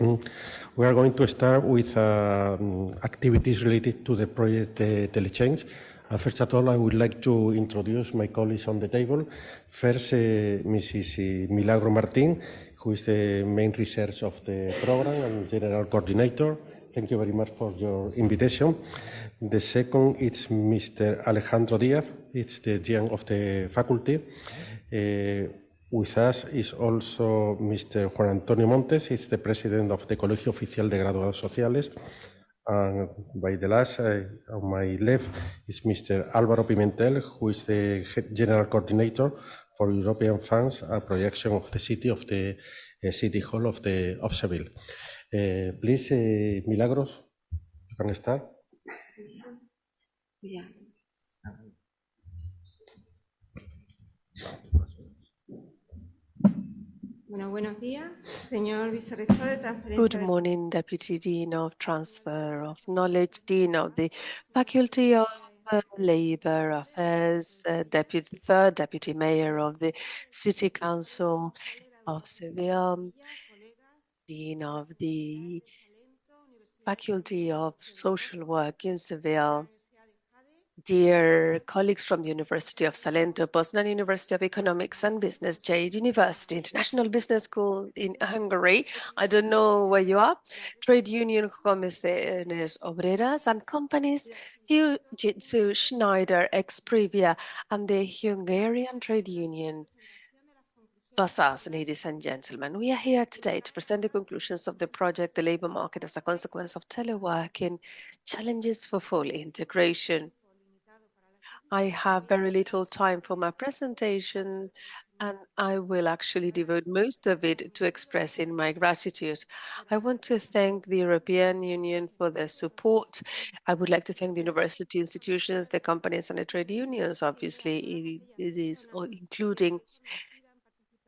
We are going to start with activities related to the project Telechain. First of all, I would like to introduce my colleagues on the table. First, Mrs. Milagro Martín, who is the main research of the program and general coordinator. Thank you very much for your invitation. The second is Mr. Alejandro Díaz. It's the dean of the faculty. With us is also Mr. Juan Antonio Montes. He's the president of the Colegio Oficial de Graduados Sociales. And by the last, on my left, is Mr. Álvaro Pimentel, who is the general coordinator for European funds, a projection of the city City Hall of Seville. Please, Milagros, you can start. Yeah. Buenos días, señor vicerrector de transferencia. Good morning, Deputy Dean of Transfer of Knowledge, Dean of the Faculty of Labour Affairs, Third Deputy Mayor of the City Council of Seville, Dean of the Faculty of Social Work in Seville, dear colleagues from the University of Salento, Poznan University of Economics and Business, Jade University, International Business School in Hungary. I don't know where you are. Trade Union Comisiones Obreras and companies, Fujitsu, Schneider, Exprivia, and the Hungarian Trade Union. Thus, ladies and gentlemen, we are here today to present the conclusions of the project, The Labour Market as a Consequence of Teleworking, Challenges for Full Integration. I have very little time for my presentation, and I will actually devote most of it to expressing my gratitude. I want to thank the European Union for their support. I would like to thank the university institutions, the companies, and the trade unions. Obviously, it is including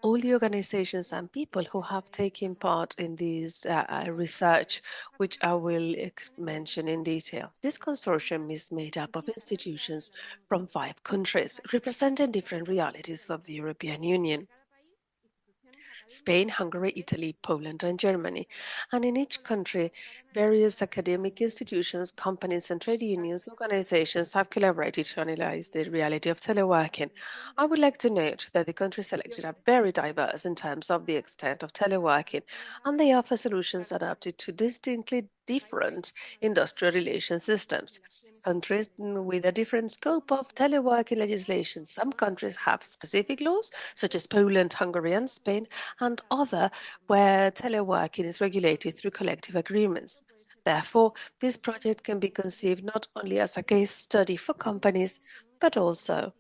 all the organizations and people who have taken part in this research, which I will mention in detail. This consortium is made up of institutions from 5 countries, representing different realities of the European Union: Spain, Hungary, Italy, Poland, and Germany. And in each country, various academic institutions, companies, and trade unions organizations have collaborated to analyze the reality of teleworking. I would like to note that the countries selected are very diverse in terms of the extent of teleworking, and they offer solutions adapted to distinctly different industrial relation systems. Countries with a different scope of teleworking legislation. Some countries have specific laws, such as Poland, Hungary, and Spain, and other where teleworking is regulated through collective agreements. Therefore, this project can be conceived not only as a case study for companies, but also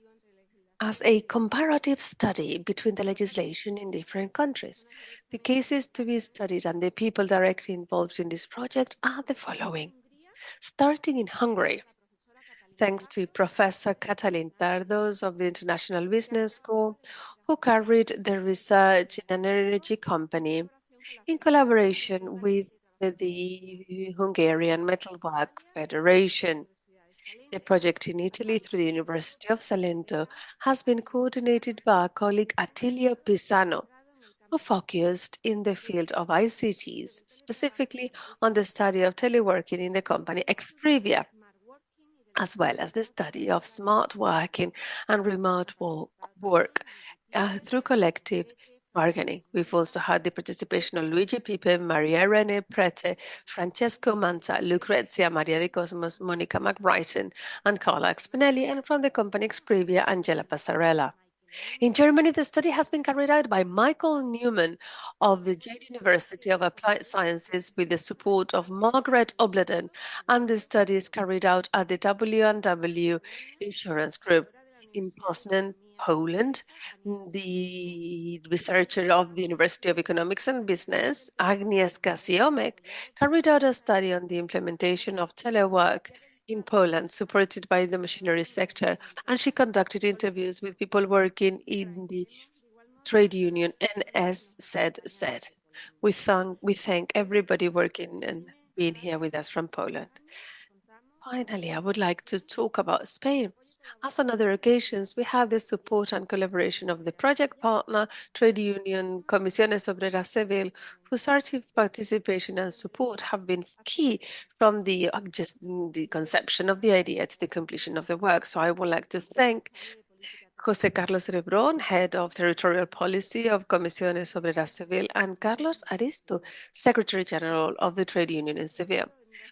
as a comparative study between the legislation in different countries. The cases to be studied and the people directly involved in this project are the following. Starting in Hungary, thanks to Professor Katalin Tardos of the International Business School, who carried the research in an energy company in collaboration with the Hungarian Metalwork Federation. The project in Italy through the University of Salento has been coordinated by our colleague Attilio Pisano, who focused in the field of ICTs, specifically on the study of teleworking in the company Exprivia, as well as the study of smart working and remote work through collective bargaining. We've also had the participation of Luigi Pipe, Maria Rene Prete, Francesco Manta, Lucrezia Maria de Cosmos, Monica McBrighton, and Carla Spinelli, and from the company Exprivia, Angela Passarella. In Germany, the study has been carried out by Michael Newman of the Jade University of Applied Sciences with the support of Margaret Obleden, and the study is carried out at the W&W Insurance Group. In Poznan, Poland, the researcher of the University of Economics and Business, Agnieszka Siomek, carried out a study on the implementation of telework in Poland, supported by the machinery sector, and she conducted interviews with people working in the trade union NSZZ. We thank everybody working and being here with us from Poland. Finally, I would like to talk about Spain. As on other occasions, we have the support and collaboration of the project partner, trade union, Comisiones Obreras Civil, whose active participation and support have been key from the conception of the idea to the completion of the work. So I would like to thank José Carlos Rebrón, Head of Territorial Policy of Comisiones Obreras Civil, and Carlos Aristo, Secretary General of the Trade Union in Seville.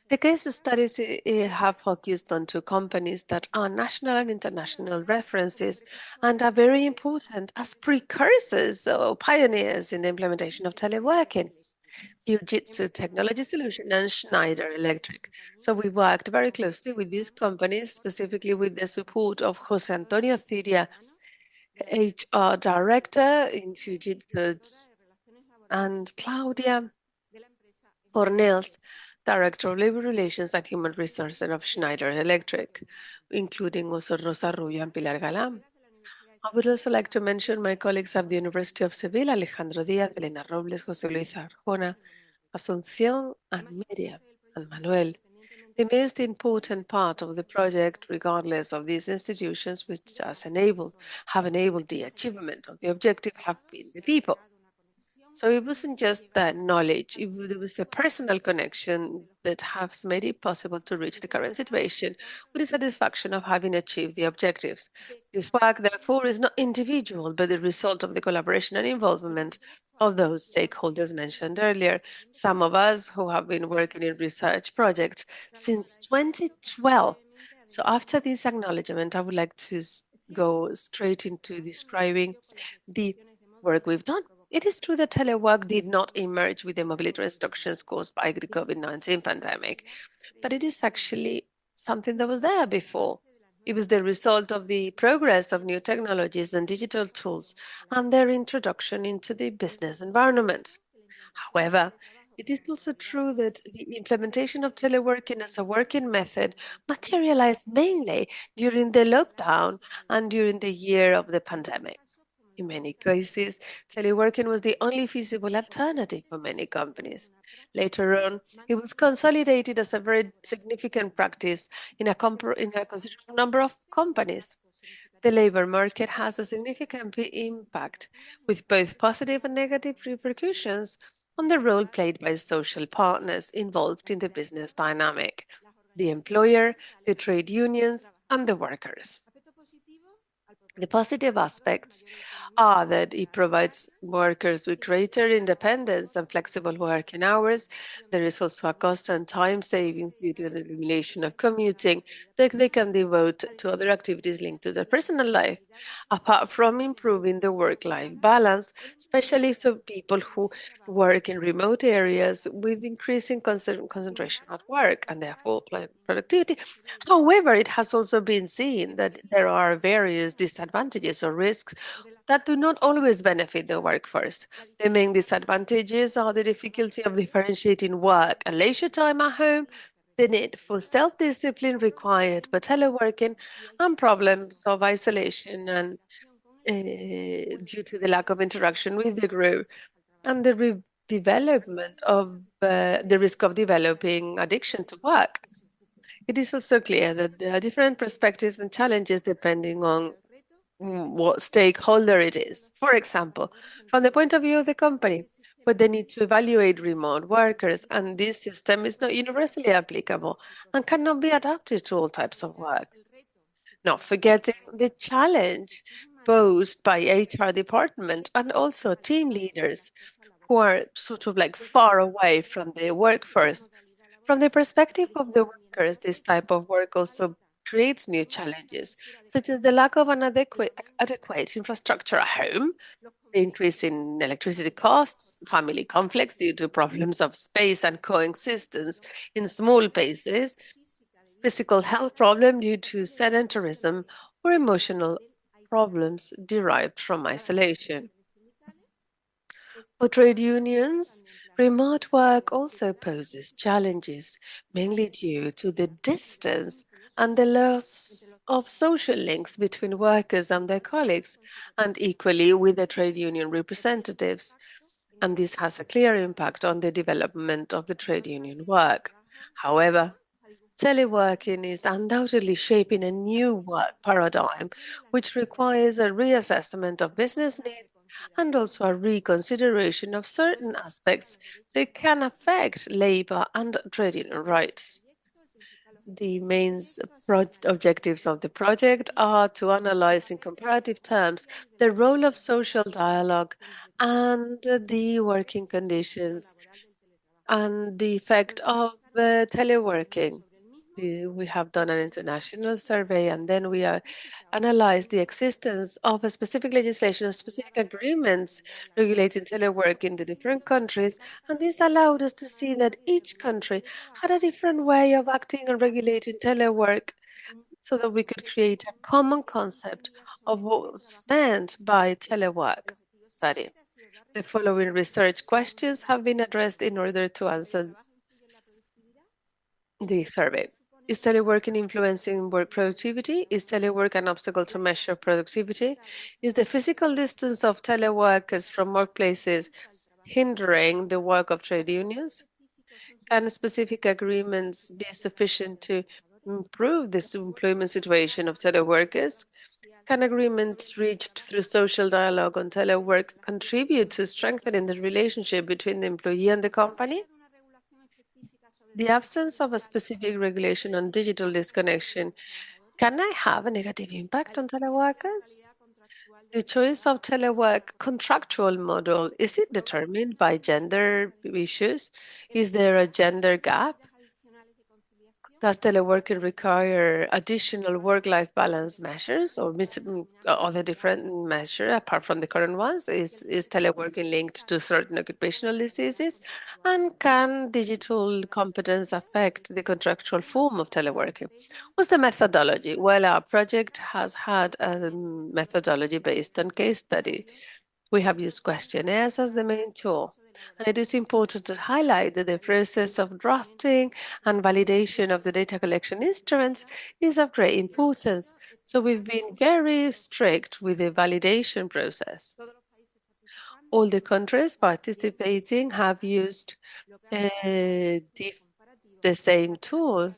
The case studies have focused on two companies that are national and international references and are very important as precursors or pioneers in the implementation of teleworking. Fujitsu Technology Solution and Schneider Electric. So we worked very closely with these companies, specifically with the support of Jose Antonio Ciria, HR Director in Fujitsu, and Claudia Cornels, Director of Labor Relations and Human Resources of Schneider Electric, including also Rosa Rubio and Pilar Galán. I would also like to mention my colleagues at the University of Seville, Alejandro Díaz, Elena Robles, José Luis Arjona, Asunción, and Miriam, and Manuel. The most important part of the project, regardless of these institutions which have enabled the achievement of the objective, have been the people. So it wasn't just that knowledge, there was a personal connection that has made it possible to reach the current situation with the satisfaction of having achieved the objectives. This work, therefore, is not individual, but the result of the collaboration and involvement of those stakeholders mentioned earlier. Some of us who have been working in research projects since 2012. So after this acknowledgement, I would like to go straight into describing the work we've done. It is true that telework did not emerge with the mobility restrictions caused by the COVID-19 pandemic, but it is actually something that was there before. It was the result of the progress of new technologies and digital tools and their introduction into the business environment. However, it is also true that the implementation of teleworking as a working method materialized mainly during the lockdown and during the year of the pandemic. In many cases, teleworking was the only feasible alternative for many companies. Later on, it was consolidated as a very significant practice in a considerable number of companies. The labor market has a significant impact, with both positive and negative repercussions on the role played by social partners involved in the business dynamic, the employer, the trade unions, and the workers. The positive aspects are that it provides workers with greater independence and flexible working hours. There is also a cost and time savings due to the elimination of commuting that they can devote to other activities linked to their personal life, apart from improving the work-life balance, especially so people who work in remote areas with increasing concentration at work and therefore productivity. However, it has also been seen that there are various disadvantages or risks that do not always benefit the workforce. The main disadvantages are the difficulty of differentiating work and leisure time at home, the need for self-discipline required by teleworking, and problems of isolation and due to the lack of interaction with the group, and the development of the risk of developing addiction to work. It is also clear that there are different perspectives and challenges depending on what stakeholder it is. For example, from the point of view of the company, but they need to evaluate remote workers, and this system is not universally applicable and cannot be adapted to all types of work. Not forgetting the challenge posed by HR department and also team leaders who are sort of like far away from the workforce. From the perspective of the workers, this type of work also creates new challenges, such as the lack of an adequate infrastructure at home, the increase in electricity costs, family conflicts due to problems of space and coexistence in small places, physical health problem due to sedentarism, or emotional problems derived from isolation. For trade unions, remote work also poses challenges, mainly due to the distance and the loss of social links between workers and their colleagues, and equally with the trade union representatives. And this has a clear impact on the development of the trade union work. However, teleworking is undoubtedly shaping a new work paradigm, which requires a reassessment of business needs and also a reconsideration of certain aspects that can affect labor and trading rights. The main objectives of the project are to analyze in comparative terms the role of social dialogue and the working conditions and the effect of teleworking. We have done an international survey and then we analyzed the existence of a specific legislation, or specific agreements regulating telework in the different countries. And this allowed us to see that each country had a different way of acting and regulating telework so that we could create a common concept of what was meant by telework study. The following research questions have been addressed in order to answer the survey. Is teleworking influencing work productivity? Is telework an obstacle to measure productivity? Is the physical distance of teleworkers from workplaces hindering the work of trade unions? Can specific agreements be sufficient to improve this employment situation of teleworkers? Can agreements reached through social dialogue on telework contribute to strengthening the relationship between the employee and the company? The absence of a specific regulation on digital disconnection, can I have a negative impact on teleworkers? The choice of telework contractual model, is it determined by gender issues? Is there a gender gap? Does teleworking require additional work-life balance measures or other different measures apart from the current ones? Is teleworking linked to certain occupational diseases? And can digital competence affect the contractual form of teleworking? What's the methodology? Well, our project has had a methodology based on case study. We have used questionnaires as the main tool. And it is important to highlight that the process of drafting and validation of the data collection instruments is of great importance. So we've been very strict with the validation process. All the countries participating have used the same tool,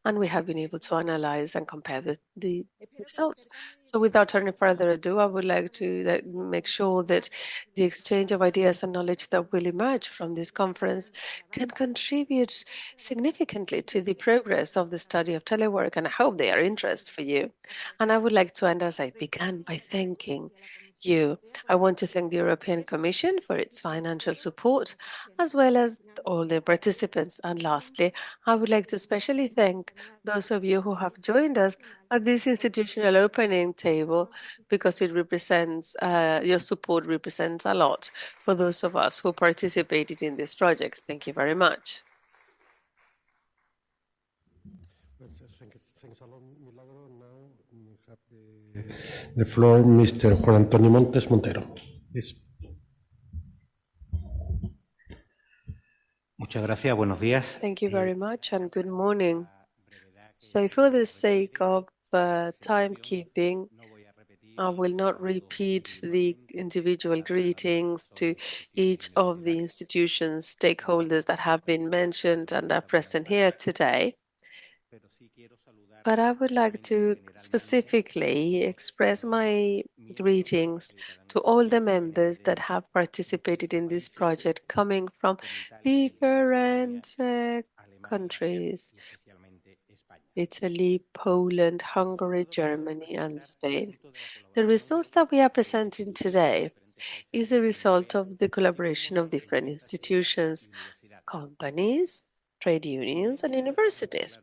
and we have been able to analyze and compare the results. So without turning further ado, I would like to make sure that the exchange of ideas and knowledge that will emerge from this conference can contribute significantly to the progress of the study of telework, and I hope they are interest for you. And I would like to end as I began by thanking you. I want to thank the European Commission for its financial support, as well as all the participants. And lastly, I would like to especially thank those of you who have joined us at this institutional opening table, because it represents, your support represents a lot for those of us who participated in this project. Thank you very much. Thanks a lot, Milagro. Now we have the floor, Mr. Juan Antonio Montes Montero. Please. Muchas gracias. Buenos días. Thank you very much and good morning. So for the sake of timekeeping, I will not repeat the individual greetings to each of the institutions, stakeholders that have been mentioned and are present here today. But I would like to specifically express my greetings to all the members that have participated in this project, coming from different countries: Italy, Poland, Hungary, Germany, and Spain. The results that we are presenting today is a result of the collaboration of different institutions, companies, trade unions, and universities.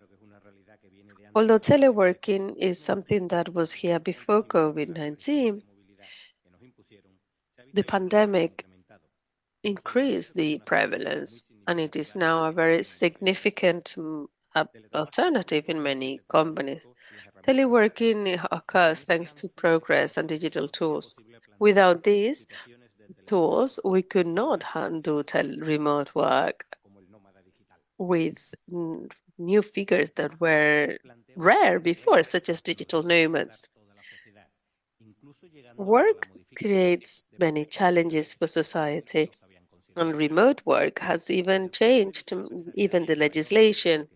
Although teleworking is something that was here before COVID-19, the pandemic increased the prevalence, and it is now a very significant alternative in many companies. Teleworking occurs thanks to progress and digital tools. Without these tools, we could not handle remote work with new figures that were rare before, such as digital nomads. Work creates many challenges for society, and remote work has even changed even the legislation.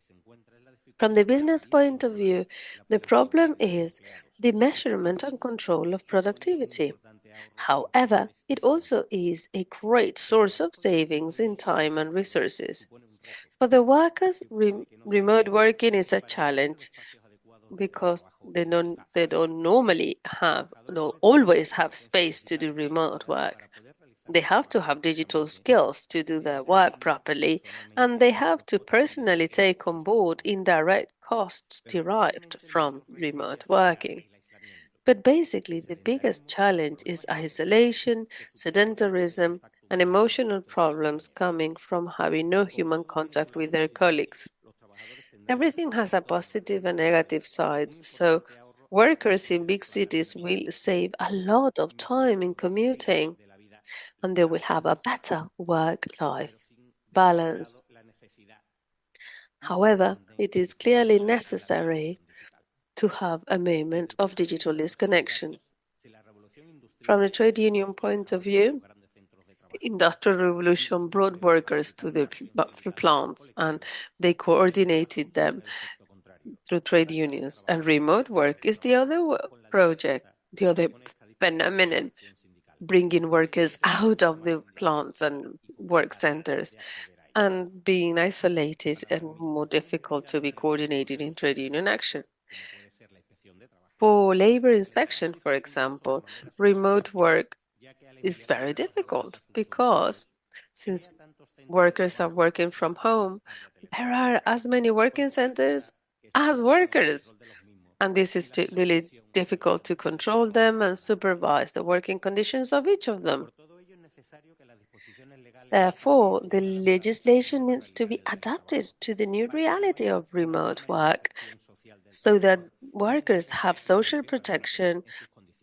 From the business point of view, the problem is the measurement and control of productivity. However, it also is a great source of savings in time and resources. For the workers, remote working is a challenge because they don't normally have, no, always have space to do remote work. They have to have digital skills to do their work properly, and they have to personally take on board indirect costs derived from remote working. But basically, the biggest challenge is isolation, sedentarism, and emotional problems coming from having no human contact with their colleagues. Everything has a positive and negative sides, so workers in big cities will save a lot of time in commuting and they will have a better work-life balance. However, it is clearly necessary to have a moment of digital disconnection. From the trade union point of view, the Industrial Revolution brought workers to the plants and they coordinated them through trade unions. And remote work is the other project, the other phenomenon, bringing workers out of the plants and work centers and being isolated and more difficult to be coordinated in trade union action. For labor inspection, for example, remote work is very difficult because since workers are working from home, there are as many working centers as workers. And this is really difficult to control them and supervise the working conditions of each of them. Therefore, the legislation needs to be adapted to the new reality of remote work so that workers have social protection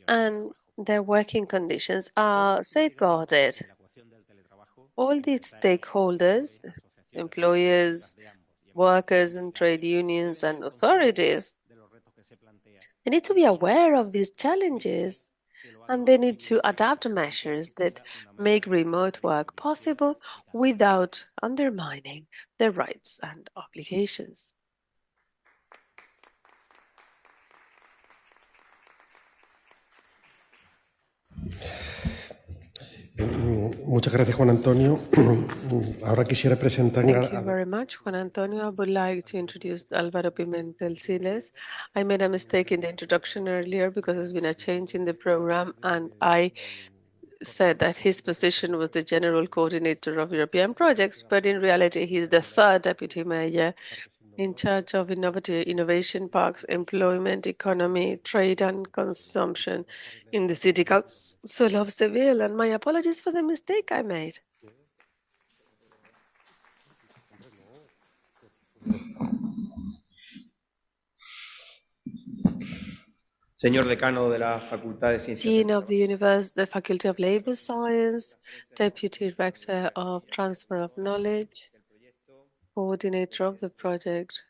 and their working conditions are safeguarded. All the stakeholders, employers, workers and trade unions and authorities, they need to be aware of these challenges and they need to adapt measures that make remote work possible without undermining their rights and obligations. Muchas gracias, Juan Antonio. Ahora quisiera presentar Thank you very much, Juan Antonio. I would like to introduce Álvaro Pimentel Siles. I made a mistake in the introduction earlier because there's been a change in the program, and I said that his position was the General Coordinator of European Projects, but in reality, he's the third Deputy Mayor in charge of innovation parks, employment, economy, trade, and consumption in the City Council of Seville. And my apologies for the mistake I made. Señor decano de la Facultad de Ciencias. Dean of the Faculty of Labor Science, Deputy Director of Transfer of Knowledge, Coordinator of the project,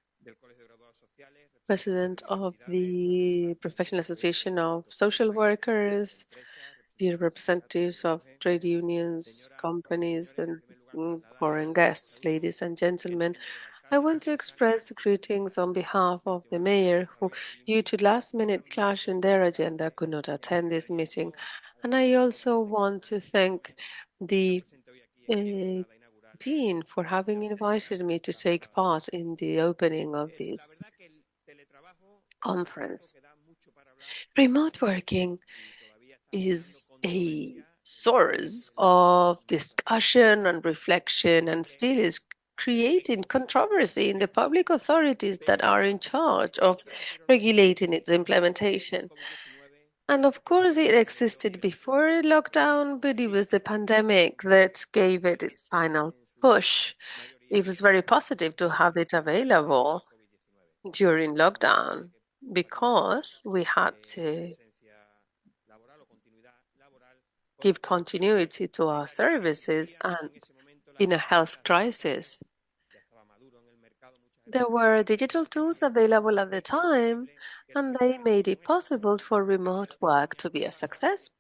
President of the Professional Association of Social Workers, the representatives of trade unions, companies, and foreign guests, ladies and gentlemen. I want to express greetings on behalf of the mayor who, due to last-minute clash in their agenda, could not attend this meeting. And I also want to thank the Dean for having invited me to take part in the opening of this conference. Remote working is a source of discussion and reflection and still is creating controversy in the public authorities that are in charge of regulating its implementation. And of course, it existed before lockdown, but it was the pandemic that gave it its final push. It was very positive to have it available during lockdown because we had to give continuity to our services and in a health crisis. There were digital tools available at the time, and they made it possible for remote work to be a success.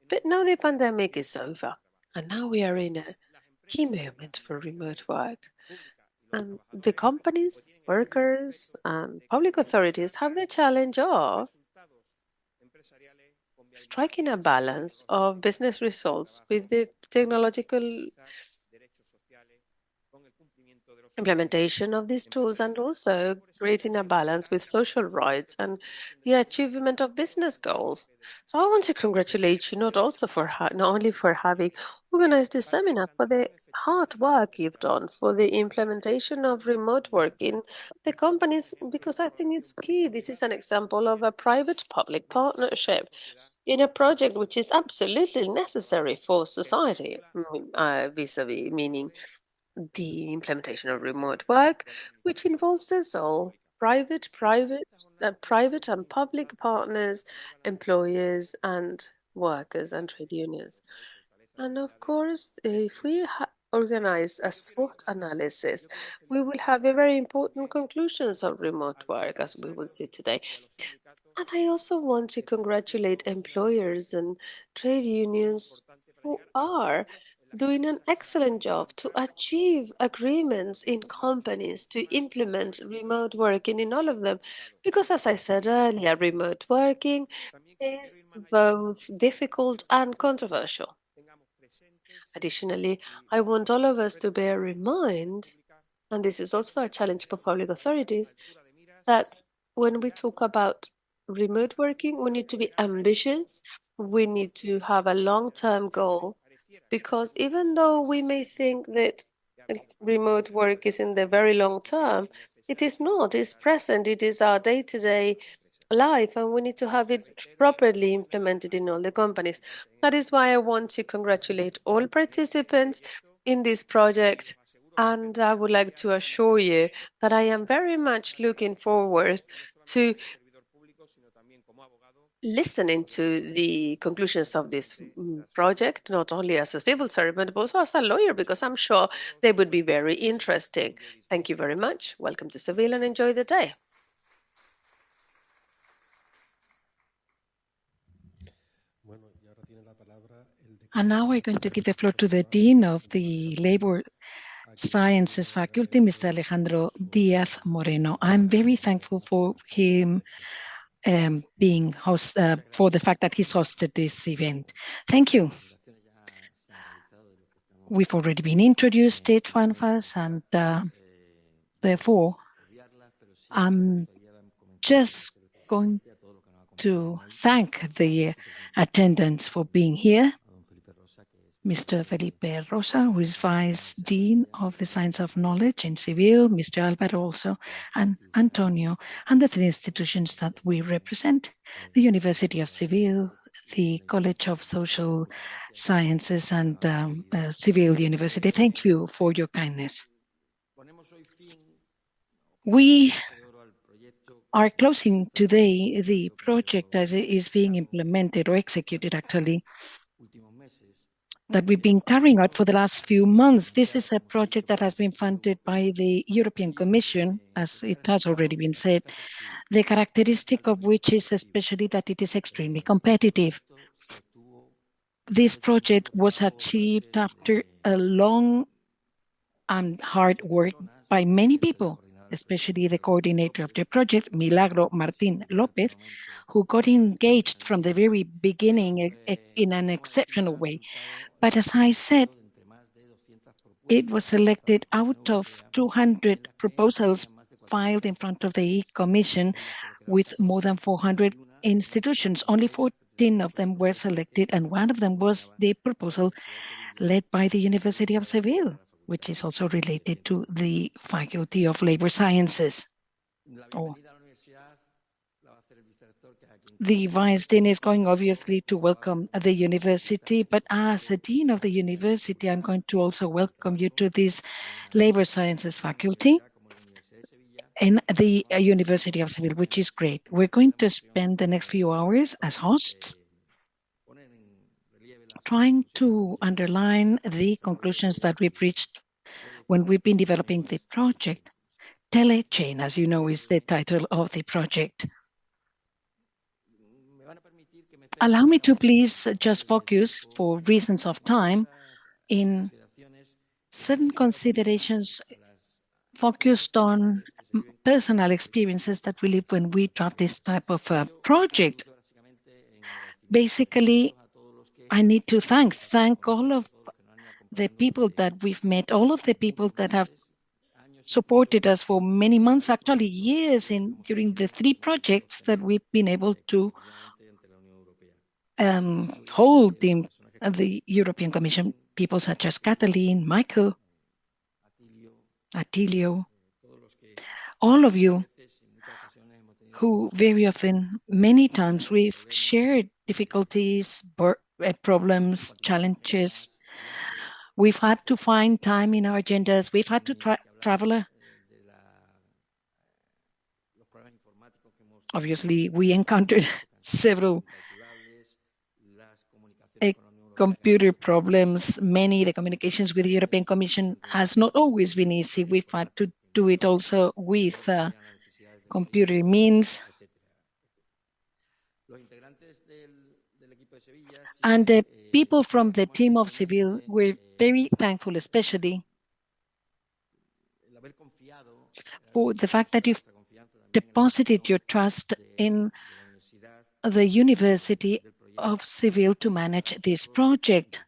But now the pandemic is over, and now we are in a key moment for remote work. And the companies, workers, and public authorities have the challenge of striking a balance of business results with the technological implementation of these tools, and also creating a balance with social rights and the achievement of business goals. So I want to congratulate you not only for having organized this seminar, for the hard work you've done for the implementation of remote working the companies, because I think it's key. This is an example of a private-public partnership in a project which is absolutely necessary for society, vis-a-vis, meaning the implementation of remote work, which involves us all, private and public partners, employers and workers and trade unions. And of course, if we organize a SWOT analysis, we will have a very important conclusions of remote work, as we will see today. And I also want to congratulate employers and trade unions who are doing an excellent job to achieve agreements in companies to implement remote working in all of them. Because, as I said earlier, remote working is both difficult and controversial. Additionally, I want all of us to bear in mind, and this is also a challenge for public authorities, that when we talk about remote working, we need to be ambitious, we need to have a long-term goal, because even though we may think that remote work is in the very long term, it is not, it's present, it is our day-to-day life, and we need to have it properly implemented in all the companies. That is why I want to congratulate all participants in this project, and I would like to assure you that I am very much looking forward to listening to the conclusions of this project, not only as a civil servant, but also as a lawyer, because I'm sure they would be very interesting. Thank you very much. Welcome to Seville and enjoy the day. And now we're going to give the floor to the Dean of the Labor Sciences Faculty, Mr. Alejandro Diaz Moreno. I'm very thankful for him being host, for the fact that he's hosted this event. Thank you. We've already been introduced, each one of us, and therefore, I'm just going to thank the attendants for being here. Mr. Felipe Rosa, who is Vice Dean of the Science of Knowledge in Seville, Mr. Alvaro also, and Antonio, and the three institutions that we represent, the University of Seville, the College of Social Sciences, and Seville University. Thank you for your kindness. We are closing today the project as it is being implemented or executed, actually, that we've been carrying out for the last few months. This is a project that has been funded by the European Commission, as it has already been said, the characteristic of which is especially that it is extremely competitive. This project was achieved after a long and hard work by many people, especially the coordinator of the project, Milagro Martín López, who got engaged from the very beginning in an exceptional way. But as I said, it was selected out of 200 proposals filed in front of the Commission with more than 400 institutions. Only 14 of them were selected, and one of them was the proposal led by the University of Seville, which is also related to the Faculty of Labor Sciences. The Vice Dean is going, obviously, to welcome the university, but as a Dean of the university, I'm going to also welcome you to this Labor Sciences Faculty in the University of Seville, which is great. We're going to spend the next few hours as hosts trying to underline the conclusions that we've reached when we've been developing the project. Telechain, as you know, is the title of the project. Allow me to please just focus, for reasons of time, in certain considerations focused on personal experiences that we live when we draft this type of project. Basically, I need to thank all of the people that we've met, all of the people that have supported us for many months, actually years, during the 3 projects that we've been able to hold in the European Commission, people such as Kathleen, Michael, Attilio, all of you who very often, many times, we've shared difficulties, problems, challenges. We've had to find time in our agendas. We've had to travel. Obviously, we encountered several computer problems. The communications with the European Commission has not always been easy. We've had to do it also with computer means. And the people from the team of Seville were very thankful, especially for the fact that you've deposited your trust in the University of Seville to manage this project.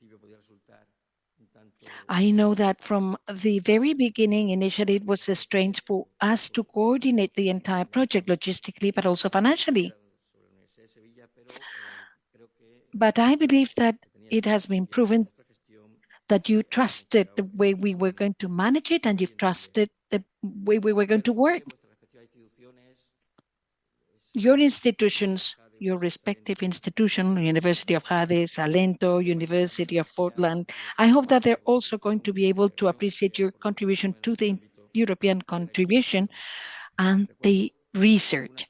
I know that from the very beginning, initially, it was strange for us to coordinate the entire project logistically, but also financially. But I believe that it has been proven that you trusted the way we were going to manage it, and you've trusted the way we were going to work. Your institutions, your respective institution, University of Hades, Salento, University of Portland, I hope that they're also going to be able to appreciate your contribution to the European contribution and the research.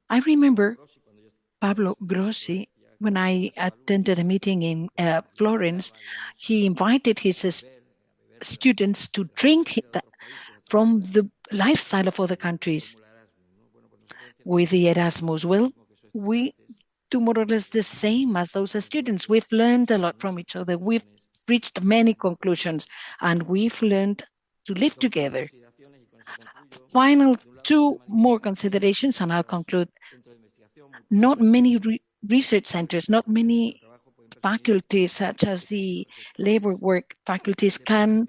I remember Pablo Grossi, when I attended a meeting in Florence, he invited his students to drink from the lifestyle of other countries. With the Erasmus, well, we do more or less the same as those students. We've learned a lot from each other. We've reached many conclusions, and we've learned to live together. Final 2 more considerations, and I'll conclude. Not many research centers, not many faculties, such as the labor work faculties, can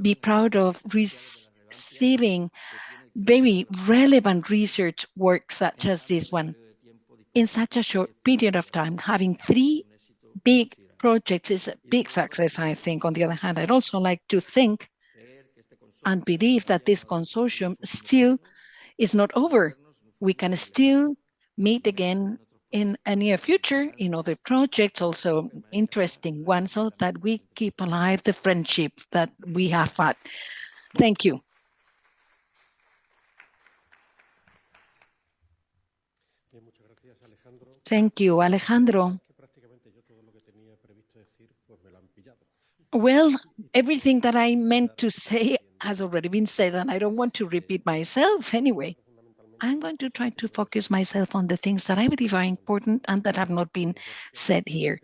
be proud of receiving very relevant research work such as this one in such a short period of time. Having 3 big projects is a big success, I think. On the other hand, I'd also like to think and believe that this consortium still is not over. We can still meet again in a near future in other projects, also interesting ones, so that we keep alive the friendship that we have had. Thank you. Thank you, Alejandro. Well, everything that I meant to say has already been said, and I don't want to repeat myself anyway. I'm going to try to focus myself on the things that I believe are important and that have not been said here.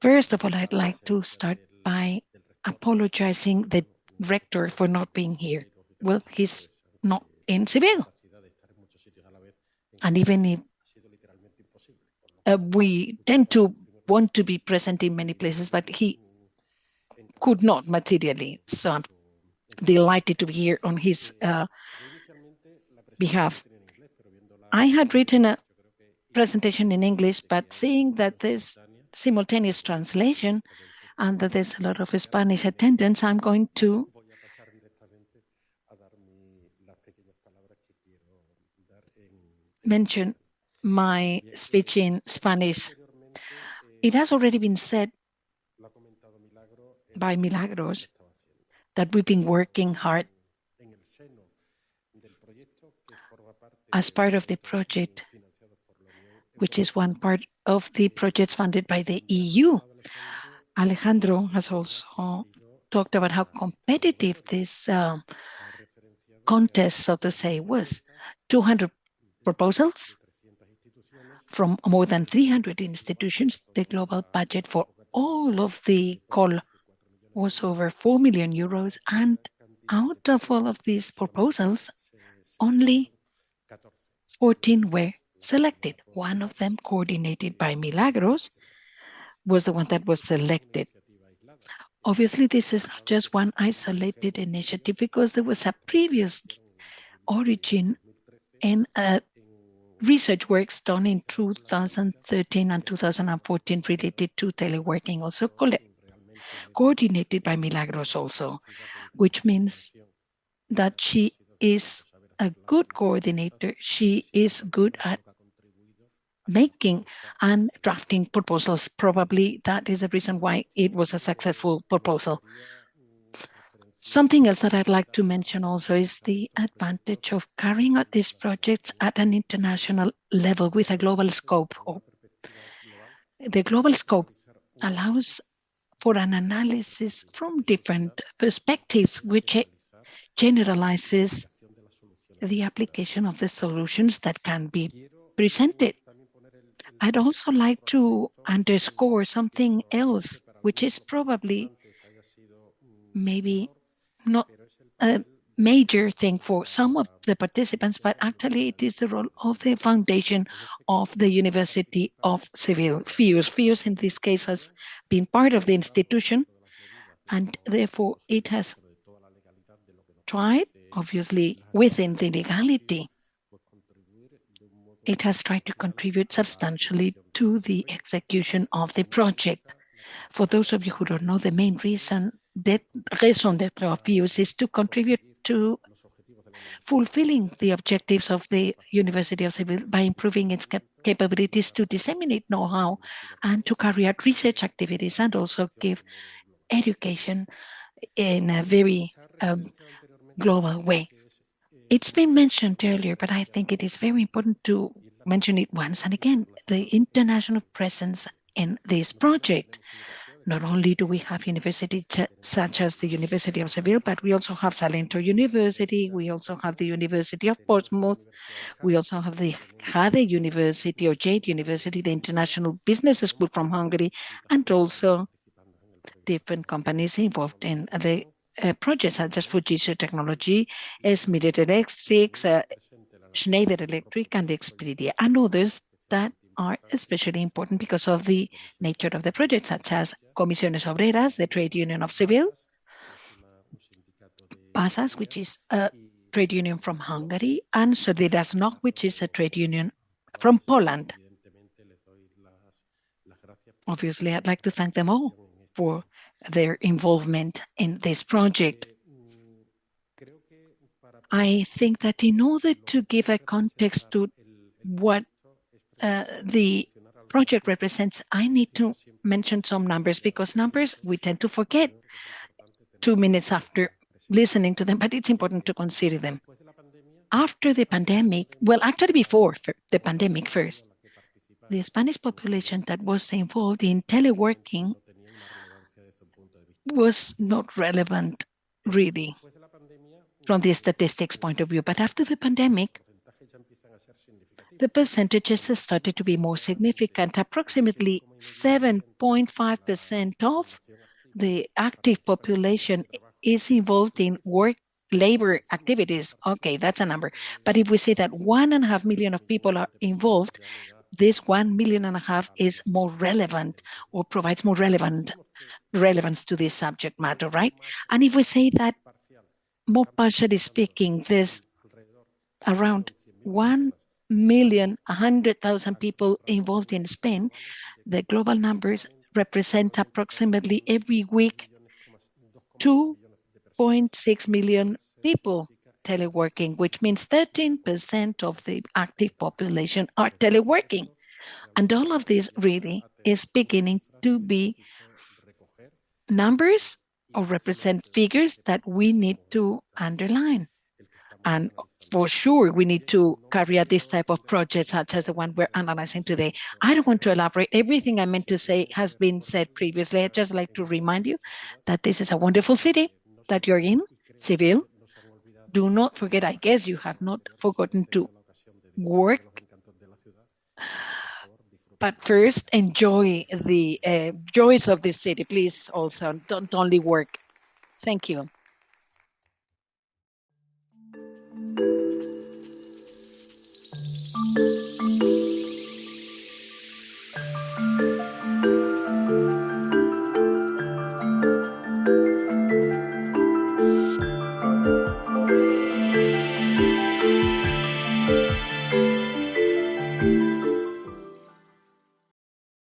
First of all, I'd like to start by apologizing the rector for not being here. Well, he's not in Seville. And even if we tend to want to be present in many places, but he could not materially. So I'm delighted to be here on his behalf. I had written a presentation in English, but seeing that there's simultaneous translation and that there's a lot of Spanish attendance, I'm going to mention my speech in Spanish. It has already been said by Milagros that we've been working hard as part of the project, which is one part of the projects funded by the EU. Alejandro has also talked about how competitive this contest, so to say, was. 200 proposals from more than 300 institutions. The global budget for all of the call was over 4 million euros, and out of all of these proposals, only 14 were selected. One of them, coordinated by Milagros, was the one that was selected. Obviously, this is not just one isolated initiative because there was a previous origin in research works done in 2013 and 2014 related to teleworking, also coordinated by Milagros also, which means that she is a good coordinator. She is good at making and drafting proposals. Probably that is the reason why it was a successful proposal. Something else that I'd like to mention also is the advantage of carrying out these projects at an international level with a global scope. The global scope allows for an analysis from different perspectives, which generalizes the application of the solutions that can be presented. I'd also like to underscore something else, which is probably maybe not a major thing for some of the participants, but actually it is the role of the foundation of the University of Seville. FIUS in this case has been part of the institution, and therefore it has tried, obviously within the legality, it has tried to contribute substantially to the execution of the project. For those of you who don't know, the main reason, the raison d'être of FIUS is to contribute to fulfilling the objectives of the University of Seville by improving its capabilities to disseminate know-how and to carry out research activities and also give education in a very global way. It's been mentioned earlier, but I think it is very important to mention it once and again, the international presence in this project. Not only do we have universities such as the University of Seville, but we also have Salento University, we also have the University of Portsmouth, we also have the Jade University or Jade University, the International Business School from Hungary, and also different companies involved in the projects such as Fujitsu Technology, Smith Electric, Schneider Electric, and Expedia, and others that are especially important because of the nature of the project, such as Comisiones Obreras, the trade union of Seville, PASAS, which is a trade union from Hungary, and Solidarność, which is a trade union from Poland. Obviously, I'd like to thank them all for their involvement in this project. I think that in order to give a context to what the project represents, I need to mention some numbers, because numbers we tend to forget 2 minutes after listening to them, but it's important to consider them. After the pandemic, well, actually before the pandemic first, the Spanish population that was involved in teleworking was not relevant, really, from the statistics point of view. But after the pandemic, the percentages started to be more significant. Approximately 7.5% of the active population is involved in labor activities. Okay, that's a number. But if we say that 1.5 million of people are involved, this 1.5 million is more relevant or provides more relevance to this subject matter, right? And if we say that, more partially speaking, there's around 1,100,000 people involved in Spain, the global numbers represent approximately every week 2.6 million people teleworking, which means 13% of the active population are teleworking. And all of this really is beginning to be numbers or represent figures that we need to underline. And for sure, we need to carry out this type of projects such as the one we're analyzing today. I don't want to elaborate. Everything I meant to say has been said previously. I'd just like to remind you that this is a wonderful city that you're in, Seville. Do not forget, I guess you have not forgotten to work, but first enjoy the joys of this city. Please also don't only work. Thank you.